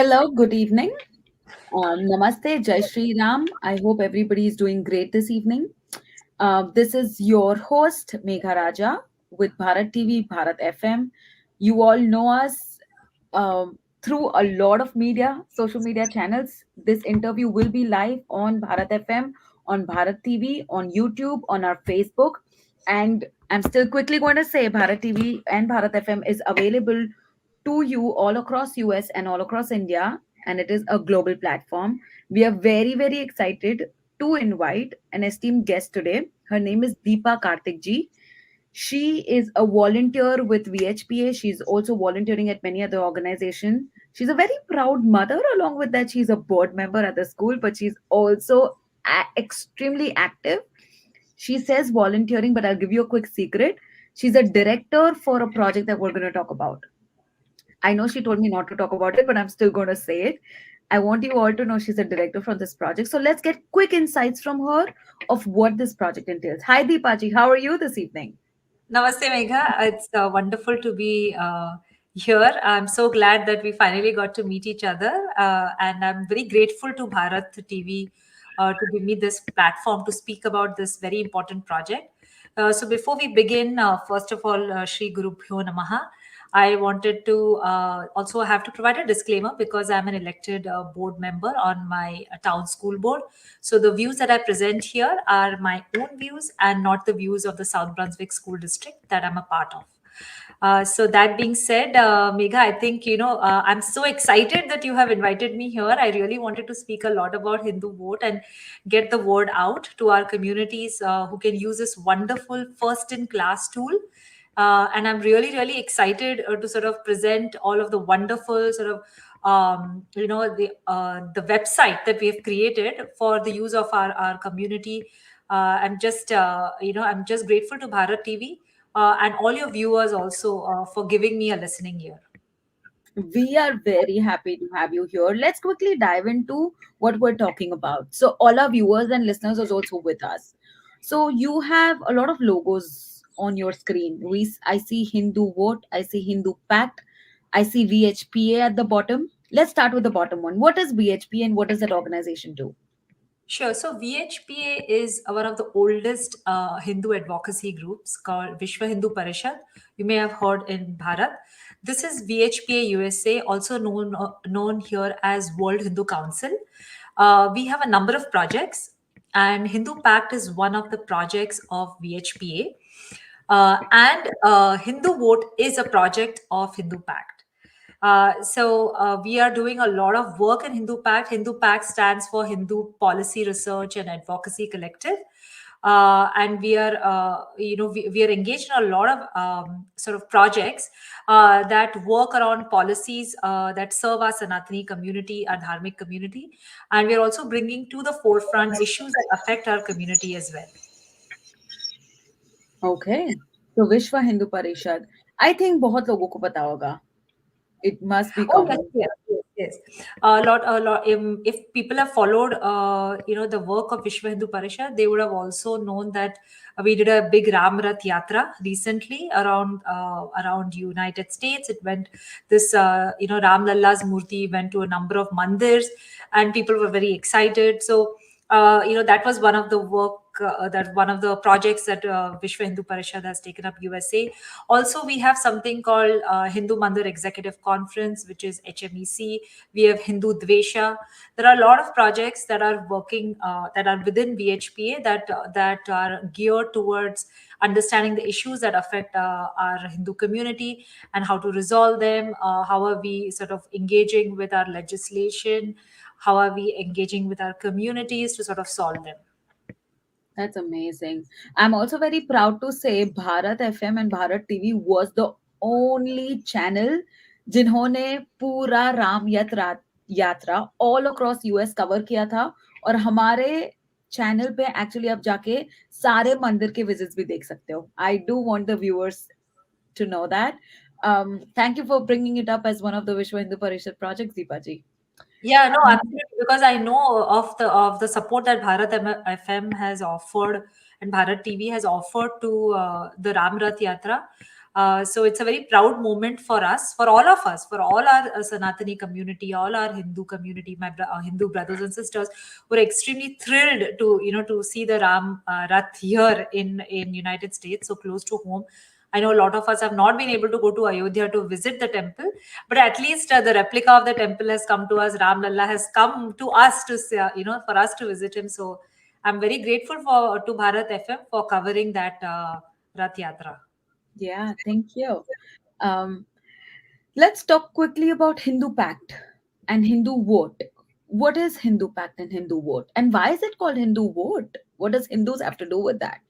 Hello, good evening. Namaste, Jai Shri Ram. I hope everybody is doing great this evening. This is your host, Megha Raja, with Bharat TV, Bharat FM. You all know us through a lot of media, social media channels. This interview will be live on Bharat FM, on Bharat TV, on YouTube, on our Facebook. And I'm still quickly going to say Bharat TV and Bharat FM is available to you all across US and all across India, and it is a global platform. We are very, very excited to invite an esteemed guest today. Her name is Deepa Karthik ji. She is a volunteer with VHPA. She's also volunteering at many other organizations. She's a very proud mother. Along with that, she's a board member at the school, but she's also extremely active. She says volunteering, but I'll give you a quick secret. She's a director for a project that we're going to talk about. I know she told me not to talk about it, but I'm still going to say it. I want you all to know she's a director from this project. So let's get quick insights from her of what this project entails. Hi, Deepaji. How are you this evening? Namaste, Megha. It's wonderful to be here. I'm so glad that we finally got to meet each other. And I'm very grateful to Bharat TV to give me this platform to speak about this very important project. So before we begin, first of all, Shri Guru Bhyo Namaha. I wanted to also have to provide a disclaimer because I'm an elected board member on my town school board. So the views that I present here are my own views and not the views of the South Brunswick School District that I'm a part of. So that being said, Megha, I think, I'm so excited that you have invited me here. I really wanted to speak a lot about Hindu Vote and get the word out to our communities who can use this wonderful first-in-class tool. And I'm really, really excited to sort of present all of the wonderful sort of the website that we have created for the use of our community. I'm just grateful to Bharat TV and all your viewers also for giving me a listening ear. We are very happy to have you here. Let's quickly dive into what we're talking about. So, all our viewers and listeners are also with us. So, you have a lot of logos on your screen. I see Hindu Vote, I see Hindu Pact, I see VHPA at the bottom. Let's start with the bottom one. What is VHPA and what does that organization do? Sure. So VHPA is one of the oldest Hindu advocacy groups called Vishwa Hindu Parishad. You may have heard in Bharat. This is VHPA USA, also known here as World Hindu Council. We have a number of projects, and Hindu Pact is one of the projects of VHPA. And Hindu Vote is a project of Hindu Pact. So we are doing a lot of work in Hindu Pact. Hindu Pact stands for Hindu Policy Research and Advocacy Collective. And we are, we are engaged in a lot of sort of projects that work around policies that serve our Sanatani community, our Dharmic community. And we are also bringing to the forefront issues that affect our community as well. Okay. So Vishwa Hindu Parishad. I think बहुत लोगों को पता होगा. It must be Oh yes, common. yes. A lot. If people have followed, the work of Vishwa Hindu Parishad, they would have also known that we did a big Ram Rath Yatra recently around United States. It went Ram Lalla's Murti went to a number of mandirs, and people were very excited. So that was one of the work. That one of the projects that Vishwa Hindu Parishad has taken up USA. Also, we have something called Hindu Mandir Executive Conference, which is HMEC. We have Hindu Dvesha. There are a lot of projects that are working, that are within VHPA that are geared towards understanding the issues that affect our Hindu community and how to resolve them. How are we sort of engaging with our legislation? How are we engaging with our communities to sort of solve them? That's amazing. I'm also very proud to say Bharat FM and Bharat TV was the only channel जिन्होंने पूरा राम यात्रा all across US cover किया था और हमारे channel पे actually आप जाके सारे मंदिर के विजिट्स भी देख सकते हो. I do want the viewers to know that. Thank you for bringing it up as one of the Vishwa Hindu Parishad projects, Deepa ji. Yeah, no, absolutely. Because I know of the support that Bharat FM has offered and Bharat TV has offered to the Ram Rath Yatra. So it's a very proud moment for us, for all of us, for all our Sanatani community, all our Hindu community, our Hindu brothers and sisters. We're extremely thrilled to to see the Ram Rath here in United States, so close to home. I know a lot of us have not been able to go to Ayodhya to visit the temple, but at least the replica of the temple has come to us. Ram Lalla has come to us to for us to visit him. So I'm very grateful for to Bharat FM for covering that Rath Yatra. Yeah, thank you. Um, let's talk quickly about Hindu Pact and Hindu Vote. What is Hindu Pact and Hindu Vote? And why is it called Hindu Vote? What does Hindus have to do with that?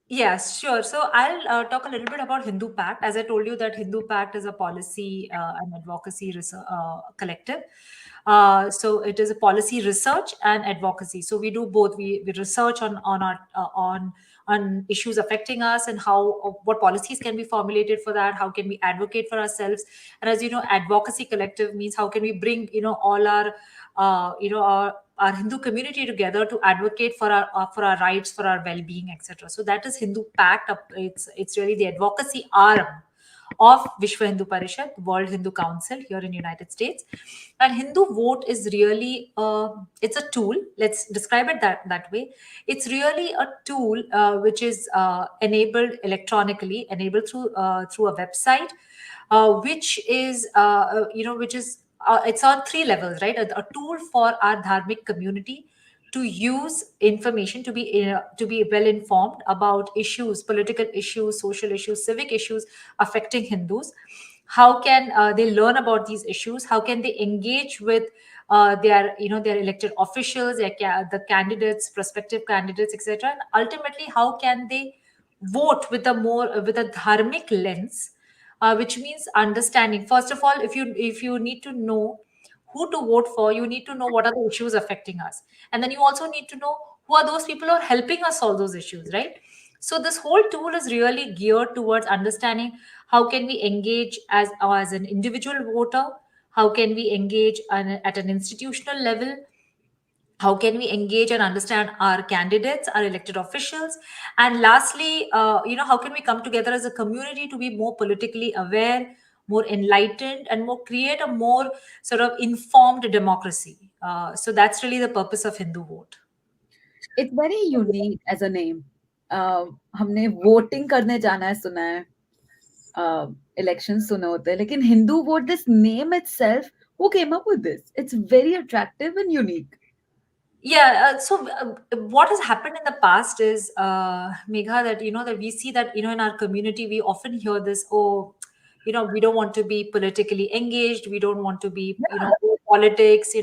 Yes, sure. So I'll talk a little bit about Hindu Pact. As I told you, that Hindu Pact is a policy and advocacy collective. So it is a policy research and advocacy. So we do both. We research on our on issues affecting us, and how what policies can be formulated for that. How can we advocate for ourselves? And as you know, advocacy collective means how can we bring all our our Hindu community together to advocate for our rights, for our well-being, etc. So that is Hindu Pact. It's really the advocacy arm of Vishwa Hindu Parishad, World Hindu Council here in United States. And Hindu Vote is really it's a tool. Let's describe it that way. It's really a tool which is enabled electronically, enabled through a website, which is it's on three levels, right? A tool for our dharmic community to use information, to be well informed about issues, political issues, social issues, civic issues affecting Hindus. How can they learn about these issues? How can they engage with their elected officials, the candidates, prospective candidates, etc. And ultimately, how can they vote with a dharmic lens, which means understanding. First of all, if you need to know who to vote for, you need to know what are the issues affecting us, and then you also need to know who are those people who are helping us solve those issues, right? So this whole tool is really geared towards understanding how can we engage as an individual voter, how can we engage at an institutional level, how can we engage and understand our candidates, our elected officials, and lastly, how can we come together as a community to be more politically aware, more enlightened, and more create a more sort of informed democracy. So that's really the purpose of Hindu Vote. It's very unique as a name. हमने voting करने जाना है सुना है, election सुने होते हैं, लेकिन Hindu vote, this name itself, who came up with this? It's very attractive and unique. Yeah, what has happened in the past is, Megha, that that we see that in our community we often hear this, oh, we don't want to be politically engaged, we don't want to be politics.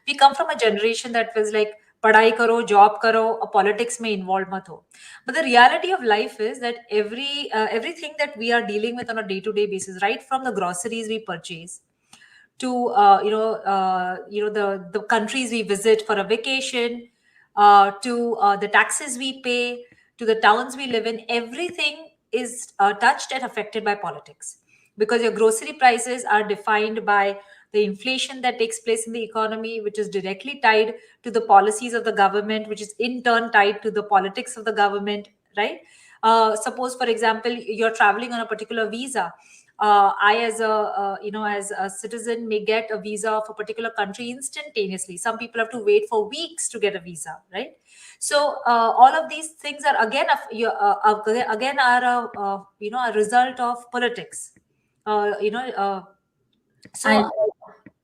We come from a generation that was like, padhai karo, job karo, politics mein involved mat ho. But the reality of life is that everything that we are dealing with on a day to day basis, right from the groceries we purchase to the countries we visit for a vacation, to the taxes we pay, to the towns we live in, everything is touched and affected by politics, because your grocery prices are defined by the inflation that takes place in the economy, which is directly tied to the policies of the government, which is in turn tied to the politics of the government, right? Suppose, for example, you're traveling on a particular visa. I, as as a citizen, may get a visa of a particular country instantaneously. Some people have to wait for weeks to get a visa, right? So all of these things are again again are a result of politics. Uh, you know, uh, so I uh,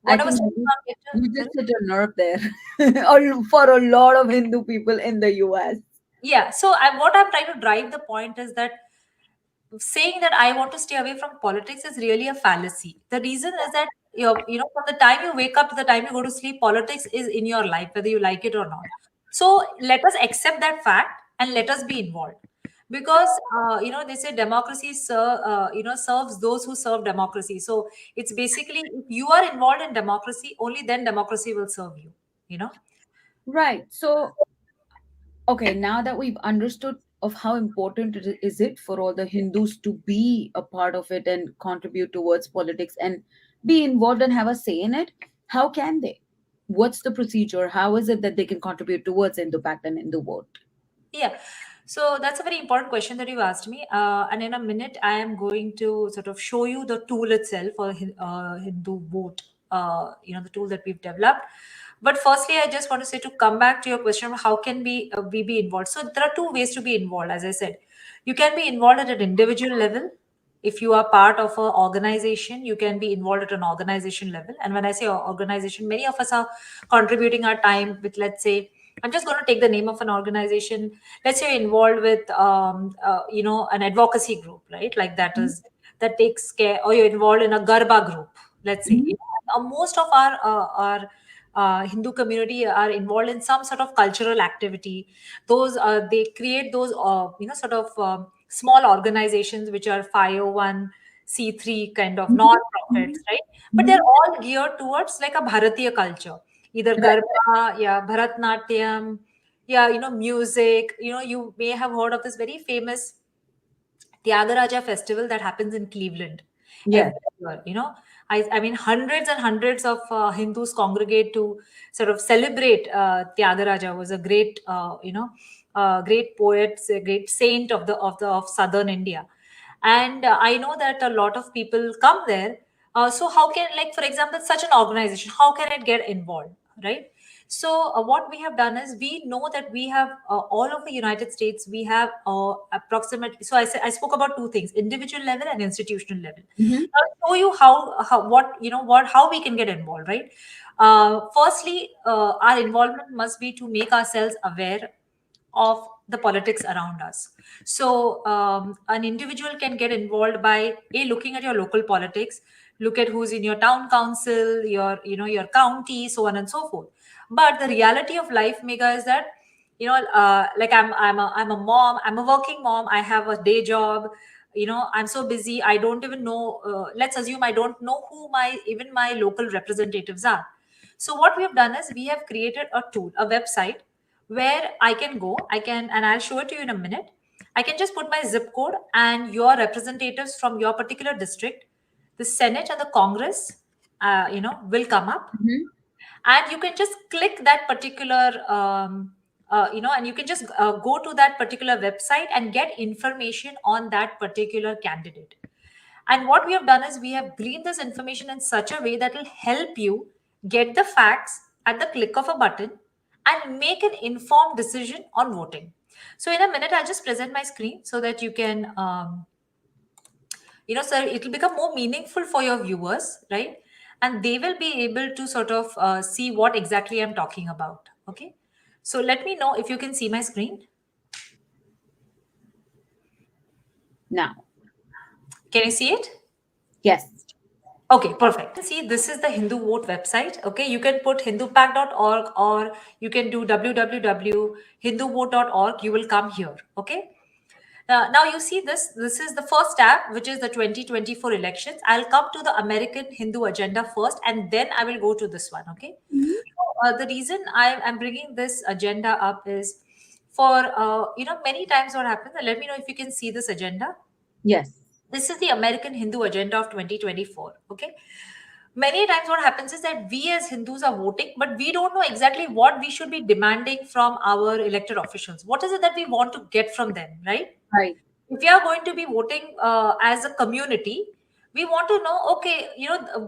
I what I was think saying about you sorry? just hit a nerve there, or for a lot of Hindu people in the US. Yeah. So what I'm trying to drive the point is that saying that I want to stay away from politics is really a fallacy. The reason is that from the time you wake up to the time you go to sleep, politics is in your life, whether you like it or not. So let us accept that fact and let us be involved, because they say democracy serves those who serve democracy. So it's basically, if you are involved in democracy, only then democracy will serve you. You know. Right. So, okay, now that we've understood of how important is it for all the Hindus to be a part of it and contribute towards politics and be involved and have a say in it, how can they? What's the procedure? How is it that they can contribute towards Hindu Pact and Hindu Vote? Yeah. So that's a very important question that you asked me. And in a minute, I am going to sort of show you the tool itself, or Hindu Vote, the tool that we've developed. But firstly, I just want to say, to come back to your question, how can we be involved? So there are two ways to be involved. As I said, you can be involved at an individual level. If you are part of an organization, you can be involved at an organization level. And when I say organization, many of us are contributing our time with, let's say, I'm just going to take the name of an organization. Let's say you're involved with an advocacy group, right? Like that takes care, or you're involved in a garba group, let's say. Mhm. Most of our Hindu community are involved in some sort of cultural activity. Those they create those sort of small organizations which are 501c3 kind of Mhm. non-profits, Mhm. right? But they're Mhm. all geared towards like a Bharatiya culture, either Right. Garba, yeah, Bharatnatyam, yeah, music. You may have heard of this very famous Tyagaraja festival that happens in Cleveland Yes. every year. I mean, hundreds and hundreds of Hindus congregate to sort of celebrate Tyagaraja. Was a great, great poet, a great saint of southern India, and I know that a lot of people come there. So how can, like, for example, such an organization, how can it get involved, right? So what we have done is, we know that we have all over the United States, we have approximately. So I spoke about two things: individual level and institutional level. Mhm. I'll show you how what what how we can get involved, right? Firstly, our involvement must be to make ourselves aware of the politics around us. So an individual can get involved by looking at your local politics, look at who's in your town council, your county, so on and so forth. But the reality of life, Mega, is that like I'm a mom, I'm a working mom, I have a day job. I'm so busy, I don't even know. Let's assume I don't know who my local representatives are. So what we have done is, we have created a tool, a website, where I can go, and I'll show it to you in a minute. I can just put my zip code, and your representatives from your particular district, the Senate and the Congress, will come up, Mhm. and you can just click that particular and you can just go to that particular website and get information on that particular candidate. And what we have done is, we have gleaned this information in such a way that will help you get the facts at the click of a button and make an informed decision on voting. So in a minute, I'll just present my screen so that you can so it'll become more meaningful for your viewers, right? And they will be able to sort of see what exactly I'm talking about. Okay, so let me know if you can see my screen. Now, Can you see it? yes. Okay, perfect. See, this is the Hindu Vote website. Okay, you can put hindupact.org, or you can do www.hinduvote.org. You will come here. Okay. Now you see this. This is the first tab, which is the 2024 elections. I'll come to the American Hindu agenda first, and then I will go to this one. Okay. Mhm. The reason I'm bringing this agenda up is, for many times what happens. Let me know if you can see this agenda. Yes. This is the American Hindu agenda of 2024. Okay. Many times what happens is that we as Hindus are voting, but we don't know exactly what we should be demanding from our elected officials. What is it that we want to get from them, right? Right. If we are going to be voting as a community, we want to know, okay,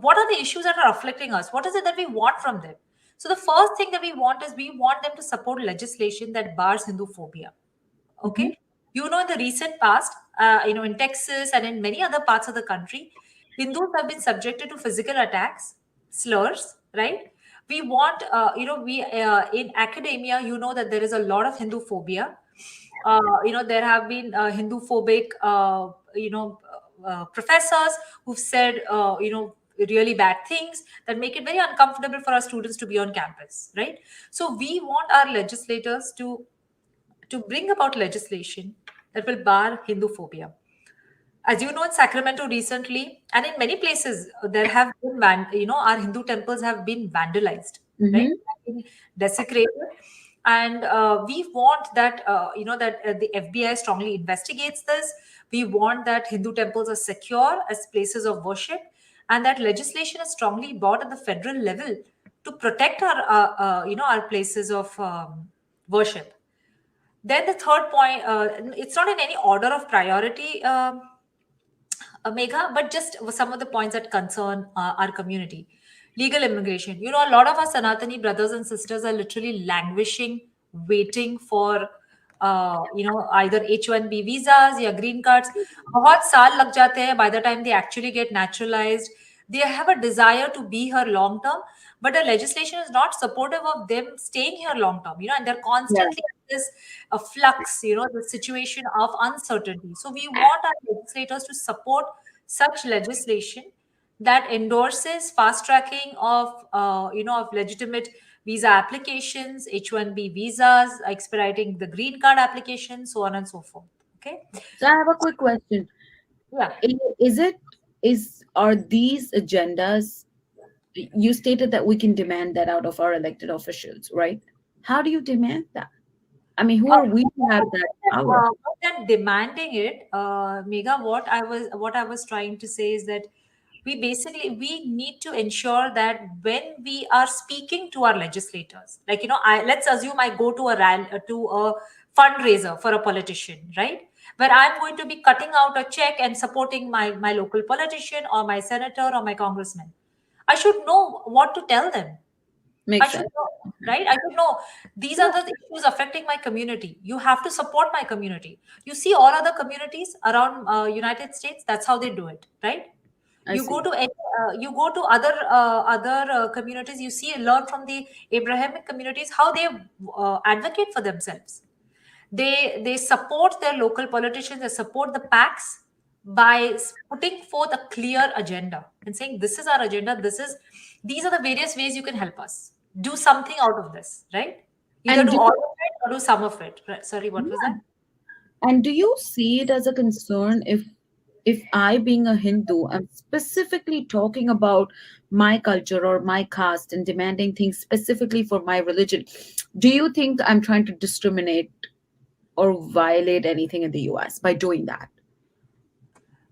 what are the issues that are afflicting us? What is it that we want from them? So the first thing that we want is, we want them to support legislation that bars Hindu phobia. Mhm. Okay. In the recent past, in Texas and in many other parts of the country, Hindus have been subjected to physical attacks, slurs, right? We want, we in academia, that there is a lot of Hindu phobia. There have been Hindu phobic, professors who've said, really bad things that make it very uncomfortable for our students to be on campus, right? So we want our legislators to bring about legislation that will bar Hindu phobia. As you know, in Sacramento recently, and in many places, there have been, our Hindu temples have been vandalized, right? Mhm. Been desecrated. And we want that, the FBI strongly investigates this. We want that Hindu temples are secure as places of worship, and that legislation is strongly brought at the federal level to protect our places of worship. Then the third point, it's not in any order of priority, Megha, but just some of the points that concern our community. Legal immigration. You know, a lot of our Sanatani brothers and sisters are literally languishing, waiting for, either H1B visas or green cards. बहुत साल लग जाते हैं by the time they actually get naturalized. They have a desire to be here long term, but the legislation is not supportive of them staying here long term. You know, and they're Yeah. constantly in this flux. You know, the situation of uncertainty. So we want our legislators to support such legislation that endorses fast tracking of of legitimate visa applications, H1B visas, expediting the green card applications, so on and so forth. Okay. So I have a quick question. Yeah. Is it are these agendas, you stated that we can demand that out of our elected officials, right? How do you demand that? I mean, who are we to have that power? More than demanding it, Megha, what I was trying to say is that we need to ensure that when we are speaking to our legislators, like let's assume I go to a fundraiser for a politician, right? Where I'm going to be cutting out a check and supporting my local politician or my senator or my congressman. I should know what to tell them. I Makes should sense. know, right? I should know these are Yeah. the issues affecting my community. You have to support my community. You see, all other communities around United States, that's how they do it, right? I You go see. to you go to other communities. You see, learn from the Abrahamic communities how they advocate for themselves. They support their local politicians. They support the PACs by putting forth a clear agenda and saying, this is our agenda. These are the various ways you can help us do something out of this, right? Either And do all of it or do some of it. Right? Sorry, what was that? do you see it as a concern if I, being a Hindu, I'm specifically talking about my culture or my caste and demanding things specifically for my religion? Do you think I'm trying to discriminate or violate anything in the US by doing that?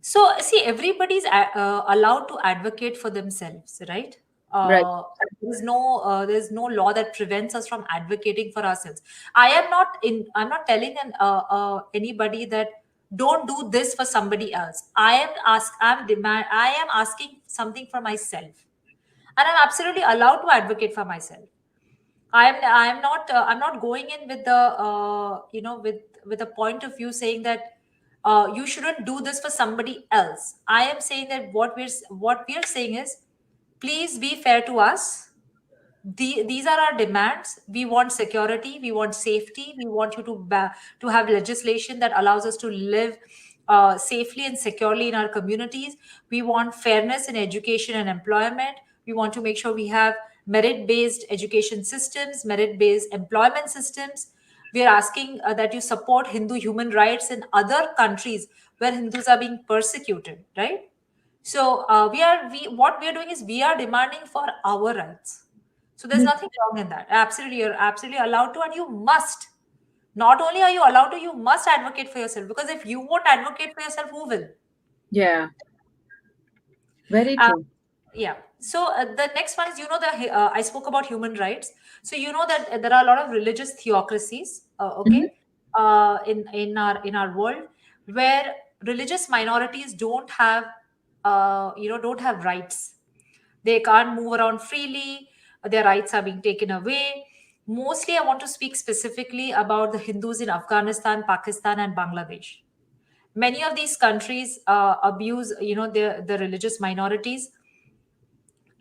So, see, everybody's allowed to advocate for themselves, right? Right. There's no law that prevents us from advocating for ourselves. I'm not telling anybody that don't do this for somebody else. I am asking something for myself, and I'm absolutely allowed to advocate for myself. I'm not going in with the with a point of view saying that you shouldn't do this for somebody else. I am saying that what we're saying is, please be fair to us. These are our demands. We want security, we want safety, we want you to have legislation that allows us to live safely and securely in our communities. We want fairness in education and employment. We want to make sure we have merit based education systems, merit based employment systems. We are asking that you support Hindu human rights in other countries where Hindus are being persecuted, right? So we what we are doing is we are demanding for our rights. So there's nothing wrong in that. Absolutely, you're absolutely allowed to, and you must. Not only are you allowed to, you must advocate for yourself. Because if you won't advocate for yourself, who will? Yeah, very Uh, true. yeah. So the next one is, I spoke about human rights. So you know that there are a lot of religious theocracies, Mhm. okay, in our world, where religious minorities don't have rights. They can't move around freely. Their rights are being taken away. Mostly, I want to speak specifically about the Hindus in Afghanistan, Pakistan, and Bangladesh. Many of these countries abuse, the religious minorities,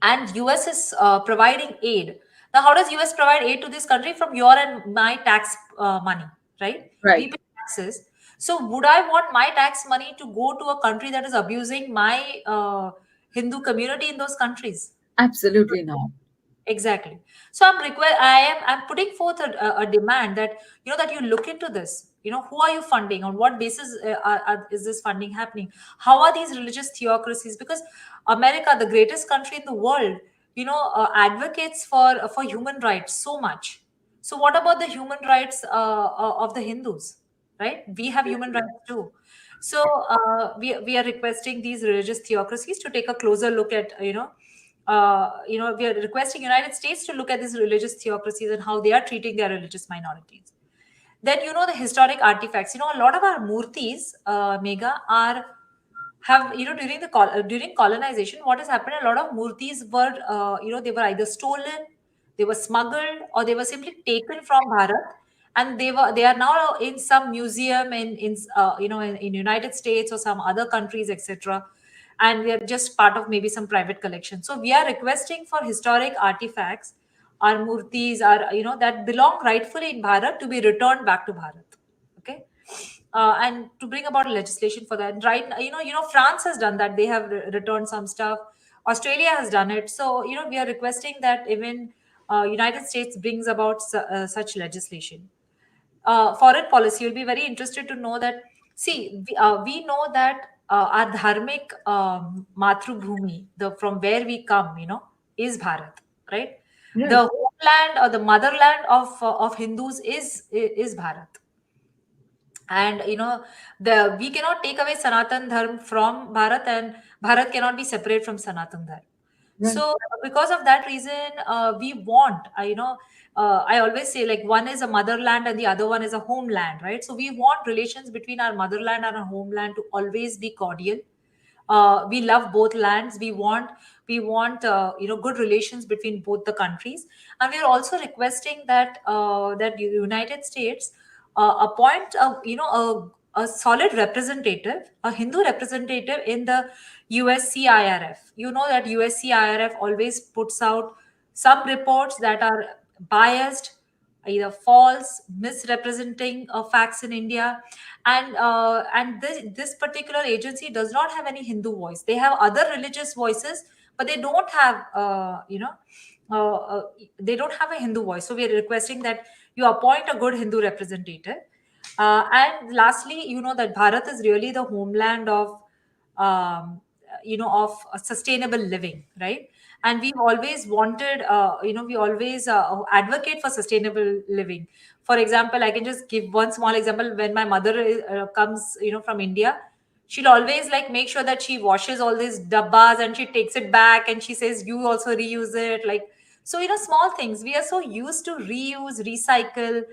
and US is providing aid. Now, how does US provide aid to this country? From your and my tax money, right? We Right. pay taxes. So would I want my tax money to go to a country that is abusing my Hindu community in those countries? Absolutely not. Exactly. So I'm putting forth a demand that that you look into this. Who are you funding? On what basis is this funding happening? How are these religious theocracies? Because America, the greatest country in the world, advocates for human rights so much. So what about the human rights of the Hindus? Right? We have human rights too. So we are requesting these religious theocracies to take a closer look at we are requesting United States to look at these religious theocracies and how they are treating their religious minorities. Then the historic artifacts. A lot of our murtis, Megha, are have during colonization, what has happened? A lot of murtis were they were either stolen, they were smuggled, or they were simply taken from Bharat, and they are now in some museum in United States or some other countries, etc. And they are just part of maybe some private collection. So we are requesting for historic artifacts, our murtis are that belong rightfully in Bharat, to be returned back to Bharat. Okay. And to bring about legislation for that. Right now, France has done that. They have returned some stuff. Australia has done it. So we are requesting that even United States brings about such legislation. Foreign policy, you'll be very interested to know that. See, we know that our dharmic matrubhumi, the from where we come, is Bharat, right? The Right. homeland or the motherland of Hindus is Bharat. And the we cannot take away Sanatan Dharma from Bharat, and Bharat cannot be separate from Sanatan Dharma. Right. So because of that reason, we want I always say, like, one is a motherland and the other one is a homeland, right? So we want relations between our motherland and our homeland to always be cordial. We love both lands. We want good relations between both the countries, and we are also requesting that the United States appoint a solid representative, a Hindu representative in the USCIRF. You know that USCIRF always puts out some reports that are biased, either false, misrepresenting facts in India, and this particular agency does not have any Hindu voice. They have other religious voices, but they don't have uh, uh, they don't have a Hindu voice. So we are requesting that you appoint a good Hindu representative. And lastly, that Bharat is really the homeland um, of sustainable living, right? And we've always wanted, we always advocate for sustainable living. For example, I can just give one small example. When my mother comes, from India, she'll always like make sure that she washes all these dabbas and she takes it back and she says, you also reuse it. Like, so, small things. We are so used to reuse, recycle,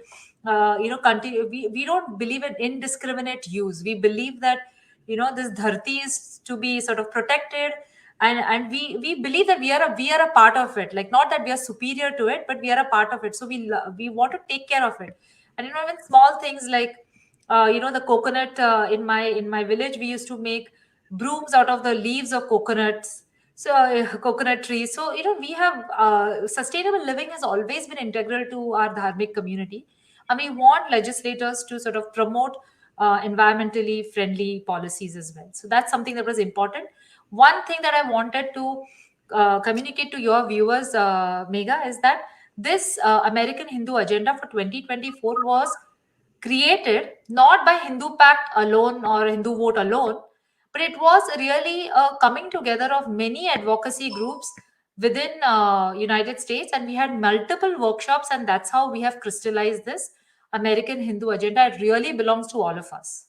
continue. We don't believe in indiscriminate use. We believe that, this dharti is to be sort of protected, and we believe that we are a part of it. Like, not that we are superior to it, but we are a part of it. So we want to take care of it. And even small things like the coconut, in my village, we used to make brooms out of the leaves of coconuts. So coconut trees. So we have sustainable living has always been integral to our dharmic community, and we want legislators to sort of promote environmentally friendly policies as well. So that's something that was important. One thing that I wanted to communicate to your viewers, Megha, is that this American Hindu agenda for 2024 was created not by HinduPACT alone or Hindu Vote alone, but it was really a coming together of many advocacy groups within United States, and we had multiple workshops, and that's how we have crystallized this American Hindu agenda. It really belongs to all of us.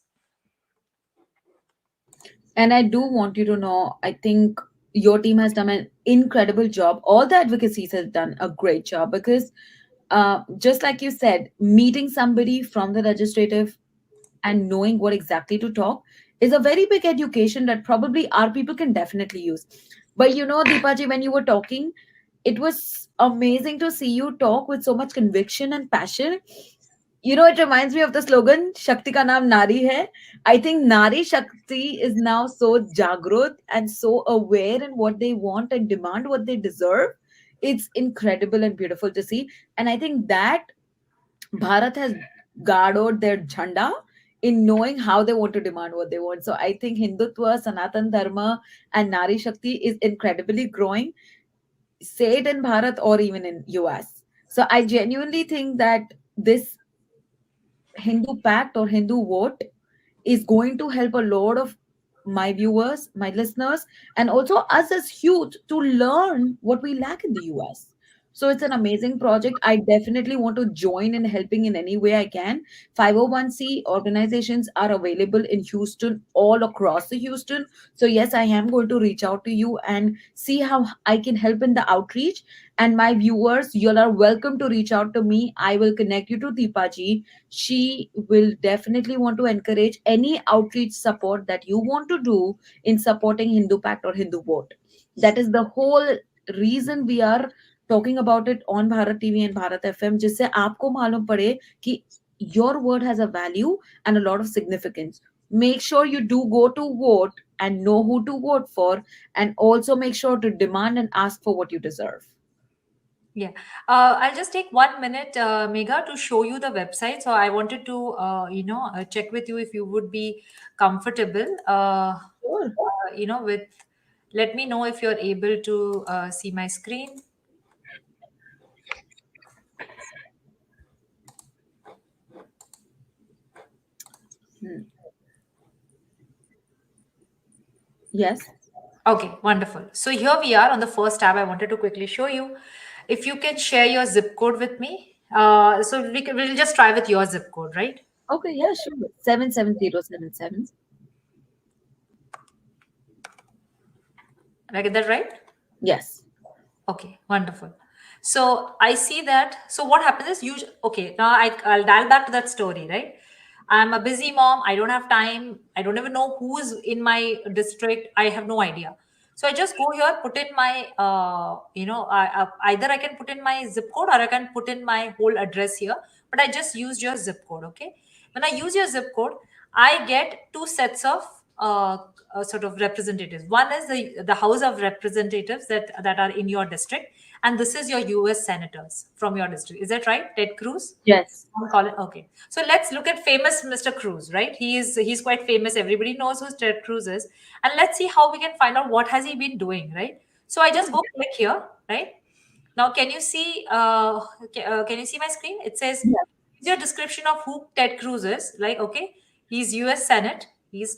And I do want you to know, I think your team has done an incredible job. All the advocacies has done a great job because, just like you said, meeting somebody from the legislative and knowing what exactly to talk is a very big education that probably our people can definitely use. But Deepaji, when you were talking, it was amazing to see you talk with so much conviction and passion. It reminds me of the slogan Shakti ka naam Nari hai. I think Nari Shakti is now so jagrut and so aware in what they want and demand what they deserve. It's incredible and beautiful to see. And I think that Bharat has guarded their jhanda in knowing how they want to demand what they want. So I think Hindutva, Sanatan Dharma, and Nari Shakti is incredibly growing, say it in Bharat or even in US. So I genuinely think that this Hindu Pact or Hindu Vote is going to help a lot of my viewers, my listeners, and also us as youth to learn what we lack in the US. So it's an amazing project. I definitely want to join in helping in any way I can. 501c organizations are available in Houston, all across the Houston. So yes, I am going to reach out to you and see how I can help in the outreach. And my viewers, you all are welcome to reach out to me. I will connect you to Deepa ji. She will definitely want to encourage any outreach support that you want to do in supporting Hindu Pact or Hindu Vote. That is the whole reason we are talking about it on Bharat TV and Bharat FM, जिससे आपको मालूम पड़े कि your word has a value and a lot of significance. Make sure you do go to vote and know who to vote for, and also make sure to demand and ask for what you deserve. Yeah, I'll just take 1 minute, Megha, to show you the website. So I wanted to, check with you if you would be comfortable, Sure. with. Let me know if you're able to see my screen. Hmm. Yes. Okay, wonderful. So here we are on the first tab. I wanted to quickly show you. If you can share your zip code with me. So we'll just try with your zip code, right? Okay, yeah, sure. 77077. Did I get that right? Yes. Okay, wonderful. So I see that. So what happens is, okay, now I'll dial back to that story, right? I'm a busy mom. I don't have time. I don't even know who's in my district. I have no idea. So I just go here, put in my, either I can put in my zip code or I can put in my whole address here. But I just used your zip code, okay? When I use your zip code, I get two sets of sort of representatives. One is the House of Representatives that are in your district, and this is your U.S. senators from your district. Is that right, Ted Cruz? Yes. Colin. Okay, so let's look at famous Mr. Cruz, right? He's quite famous. Everybody knows who Ted Cruz is, and let's see how we can find out what has he been doing, right? So I just go click here, right? Now, can you see? Can you see my screen? It says Yes. your description of who Ted Cruz is. Like, okay, he's U.S. Senate. He's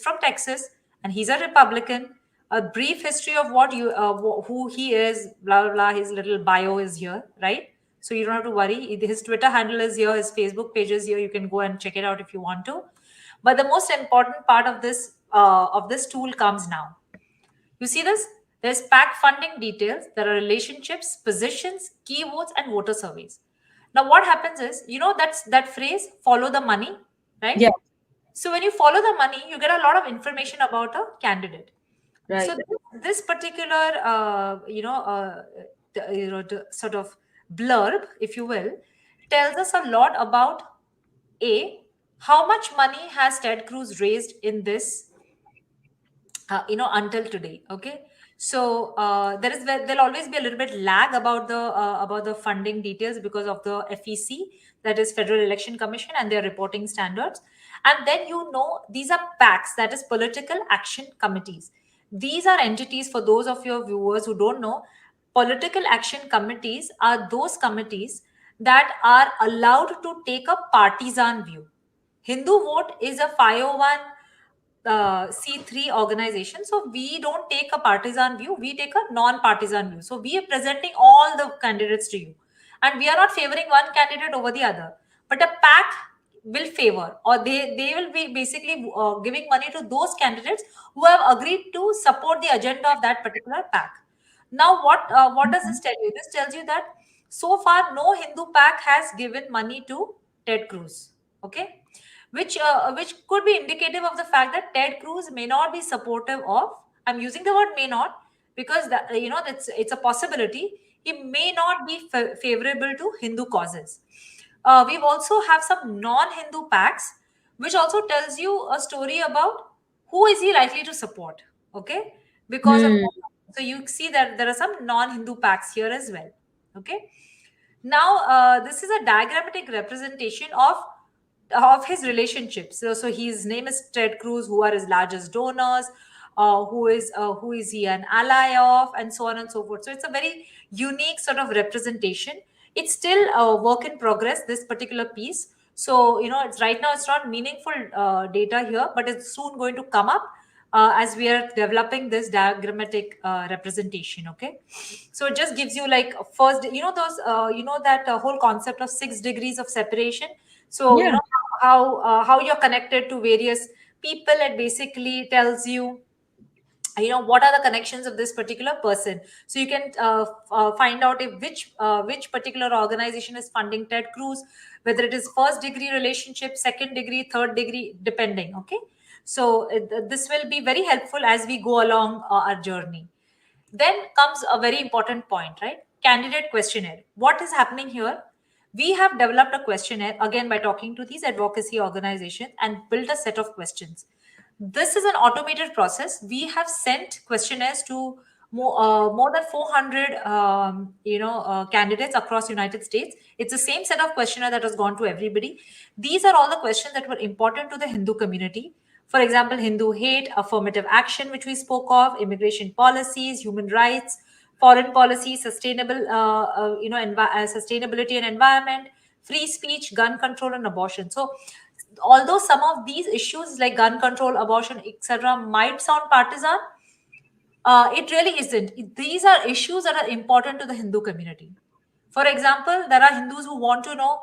from Texas, and he's a Republican. A brief history of who he is. Blah blah blah. His little bio is here, right? So you don't have to worry. His Twitter handle is here. His Facebook page is here. You can go and check it out if you want to. But the most important part of this tool comes now. You see this? There's PAC funding details. There are relationships, positions, keywords, and voter surveys. Now, what happens is, that's that phrase, follow the money, right? Yeah. So when you follow the money, you get a lot of information about a candidate. So Right. this particular, the sort of blurb, if you will, tells us a lot about how much money has Ted Cruz raised in this until today. Okay, so there'll always be a little bit lag about the funding details because of the FEC, that is Federal Election Commission, and their reporting standards. And then these are PACs, that is Political Action Committees. These are entities, for those of your viewers who don't know, political action committees are those committees that are allowed to take a partisan view. Hindu Vote is a 501 C3 organization. So we don't take a partisan view, we take a non-partisan view. So we are presenting all the candidates to you. And we are not favoring one candidate over the other. But a PAC will favor, or they will be basically giving money to those candidates who have agreed to support the agenda of that particular PAC. Now, what does this tell you? This tells you that so far no Hindu PAC has given money to Ted Cruz. Okay, which could be indicative of the fact that Ted Cruz may not be supportive of. I'm using the word may not because it's a possibility. He may not be favorable to Hindu causes. We've also have some non-Hindu PACs, which also tells you a story about who is he likely to support. Okay, because of Hmm. so you see that there are some non-Hindu PACs here as well. Okay, now this is a diagrammatic representation of his relationships. So his name is Ted Cruz, who are his largest donors, who is he an ally of, and so on and so forth. So it's a very unique sort of representation. It's still a work in progress, this particular piece. So it's right now it's not meaningful data here, but it's soon going to come up. as we are developing this diagrammatic representation. Okay, so it just gives you like first, that whole concept of 6 degrees of separation. So Yeah. how you're connected to various people. It basically tells you, what are the connections of this particular person. So you can find out if which particular organization is funding Ted Cruz, whether it is first degree relationship, second degree, third degree, depending. Okay, so this will be very helpful as we go along our journey. Then comes a very important point, right? Candidate questionnaire. What is happening here? We have developed a questionnaire again by talking to these advocacy organizations and built a set of questions. This is an automated process. We have sent questionnaires to more than 400 candidates across United States. It's the same set of questionnaire that has gone to everybody. These are all the questions that were important to the Hindu community. For example, Hindu hate, affirmative action, which we spoke of, immigration policies, human rights, foreign policy, sustainability and environment, free speech, gun control, and abortion. So, although some of these issues like gun control, abortion, etc., might sound partisan, it really isn't. These are issues that are important to the Hindu community. For example, there are Hindus who want to know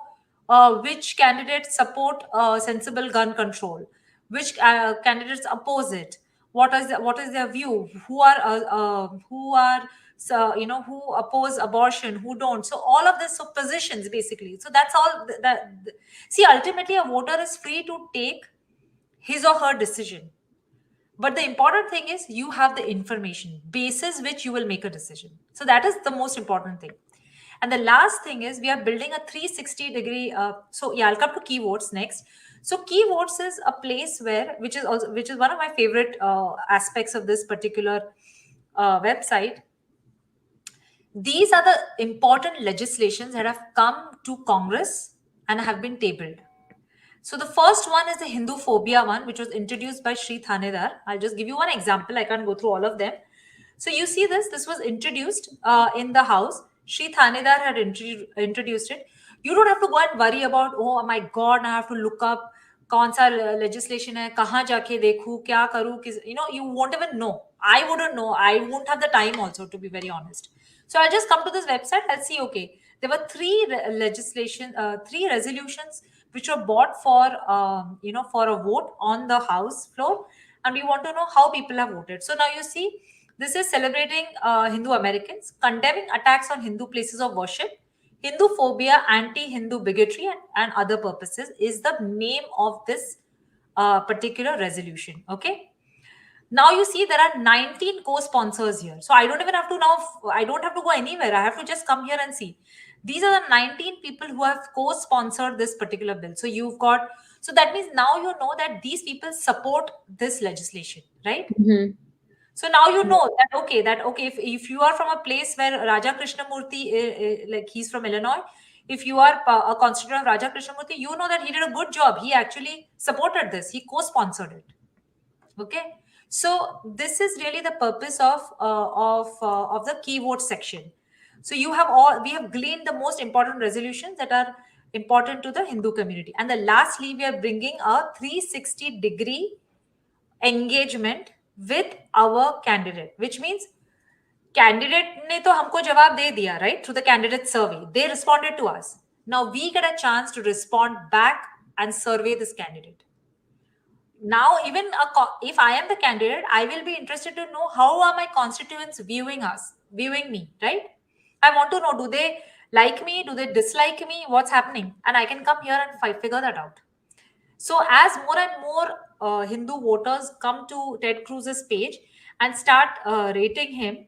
which candidates support sensible gun control, which candidates oppose it. What is their view? Who oppose abortion, who don't. So all of this, so positions basically. So that's all. See, ultimately, a voter is free to take his or her decision, but the important thing is you have the information basis which you will make a decision. So that is the most important thing. And the last thing is we are building a 360-degree. So yeah, I'll come to keywords next. So keywords is a place where, which is one of my favorite aspects of this particular website. These are the important legislations that have come to Congress and have been tabled. So the first one is the Hindu phobia one, which was introduced by Sri Thanedar. I'll just give you one example. I can't go through all of them. So you see this. This was introduced in the House. Sri Thanedar had introduced it. You don't have to go and worry about, oh my God, I have to look up कौन सा legislation है, कहाँ जाके देखूँ, क्या करूँ, you won't even know. I wouldn't know. I won't have the time also, to be very honest. So I'll just come to this website. I'll see, okay, there were three resolutions which were bought for a vote on the House floor, and we want to know how people have voted. So now you see, this is celebrating Hindu Americans, condemning attacks on Hindu places of worship, Hindu phobia, anti-Hindu bigotry, and other purposes is the name of this particular resolution. Okay. Now you see there are 19 co-sponsors here. So I don't have to go anywhere. I have to just come here and see. These are the 19 people who have co-sponsored this particular bill. So that means now you know that these people support this legislation, right? Mm-hmm. So now you know that if you are from a place where Raja Krishnamurti, like he's from Illinois, if you are a constituent of Raja Krishnamurti, you know that he did a good job. He actually supported this. He co-sponsored it. Okay, so this is really the purpose of the keyword section. So we have gleaned the most important resolutions that are important to the Hindu community, and then lastly we are bringing a 360-degree engagement with our candidate, which means candidate ने तो हमको जवाब दे दिया, right, through the candidate survey. They responded to us. Now we get a chance to respond back and survey this candidate. Now even if I am the candidate, I will be interested to know how are my constituents viewing me, right? I want to know, do they like me, do they dislike me, what's happening, and I can come here and figure that out. So as more and more Hindu voters come to Ted Cruz's page and start rating him,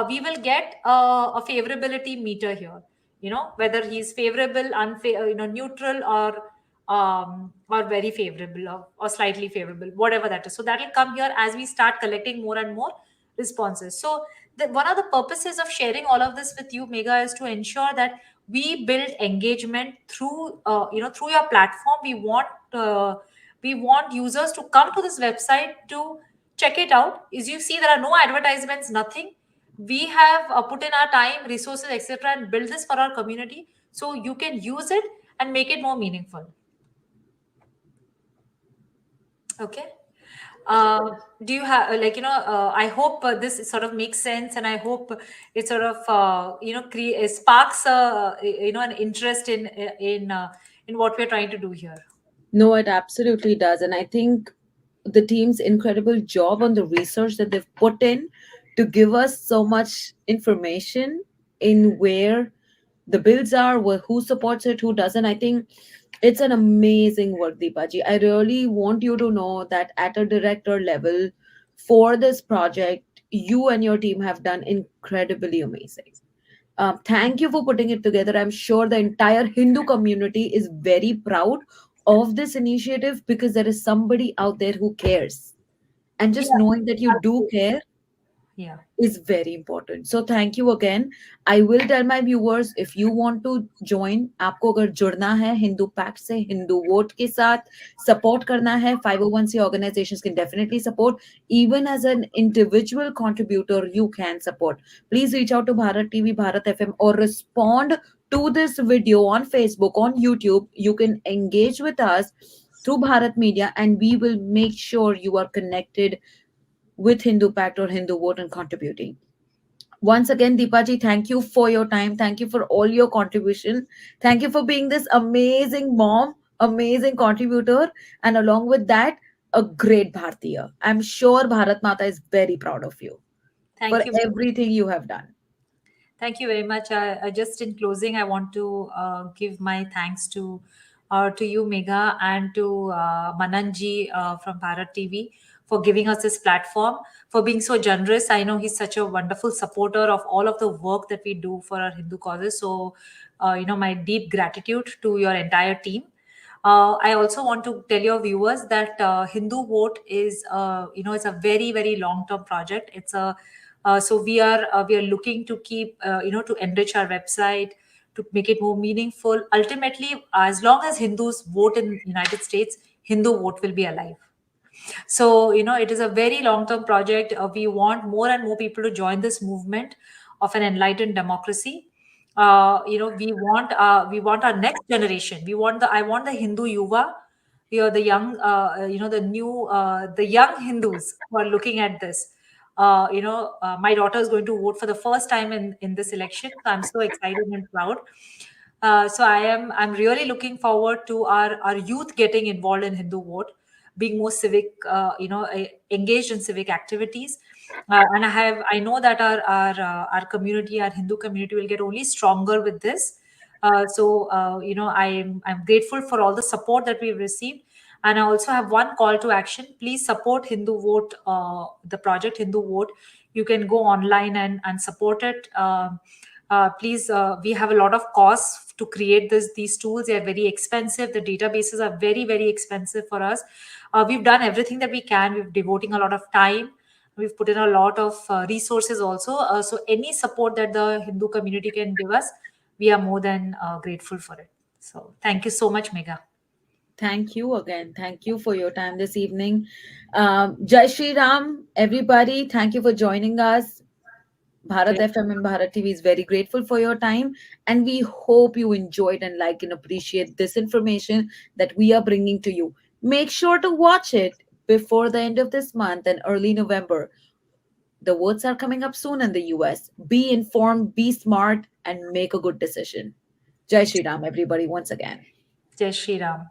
we will get a favorability meter here. Whether he's favorable, neutral, or very favorable, or slightly favorable, whatever that is. So that will come here as we start collecting more and more responses. So one of the purposes of sharing all of this with you, Megha, is to ensure that we build engagement through through your platform. We want users to come to this website to check it out. As you see, there are no advertisements, nothing. We have put in our time, resources, etc., and build this for our community, so you can use it and make it more meaningful. Okay. Do you have I hope this sort of makes sense, and I hope it sort of sparks an interest in what we're trying to do here. No, it absolutely does. And I think the team's incredible job on the research that they've put in to give us so much information in where the bills are, who supports it, who doesn't. I think it's an amazing work, Deepaji. I really want you to know that at a director level for this project, you and your team have done incredibly amazing. Thank you for putting it together. I'm sure the entire Hindu community is very proud of this initiative because there is somebody out there who cares. And Yeah, just knowing that you do absolutely. care Yeah. is very important. So thank you again. I will tell my viewers if you want to join, आपको अगर जुड़ना है Hindu pact से Hindu vote के साथ support करना है 501c organizations can definitely support. Even as an individual contributor you can support. Please reach out to Bharat TV, Bharat FM, or respond to this video on Facebook, on YouTube. You can engage with us through Bharat Media and we will make sure you are connected with Hindu Pact or Hindu Vote and contributing. Once again, Deepaji, thank you for your time. Thank you for all your contribution. Thank you for being this amazing mom, amazing contributor, and along with that, a great Bhartiya. I'm sure Bharat Mata is very proud of you for Thank you. everything you have done. Thank you very much. I just in closing, I want to give my thanks to you, Megha, and to Mananji from Bharat TV for giving us this platform, for being so generous. I know he's such a wonderful supporter of all of the work that we do for our Hindu causes. So, my deep gratitude to your entire team. I also want to tell your viewers that Hindu Vote is, it's a very, very long term project. It's a so we are looking to keep to enrich our website, to make it more meaningful. Ultimately, as long as Hindus vote in United States, Hindu vote will be alive. So, it is a very long term project. We want more and more people to join this movement of an enlightened democracy. We want our next generation. I want the Hindu Yuva, the young, the young Hindus who are looking at this. My daughter is going to vote for the first time in this election. So I'm so excited and proud. So I'm really looking forward to our youth getting involved in Hindu vote, being more civic, engaged in civic activities. And I know that our community, our Hindu community, will get only stronger with this. I'm grateful for all the support that we've received. And I also have one call to action. Please support Hindu Vote, the project Hindu Vote. You can go online and support it. Please, we have a lot of costs to create these tools. They are very expensive. The databases are very, very expensive for us. We've done everything that we can. We're devoting a lot of time. We've put in a lot of resources also. So any support that the Hindu community can give us, we are more than grateful for it. So thank you so much, Megha. Thank you again. Thank you for your time this evening. Jai Shri Ram, everybody. Thank you for joining us. Bharat FM and Bharat TV is very grateful for your time, and we hope you enjoyed and like and appreciate this information that we are bringing to you. Make sure to watch it before the end of this month and early November. The votes are coming up soon in the US. Be informed, be smart, and make a good decision. Jai Shri Ram, everybody, once again. Jai Shri Ram.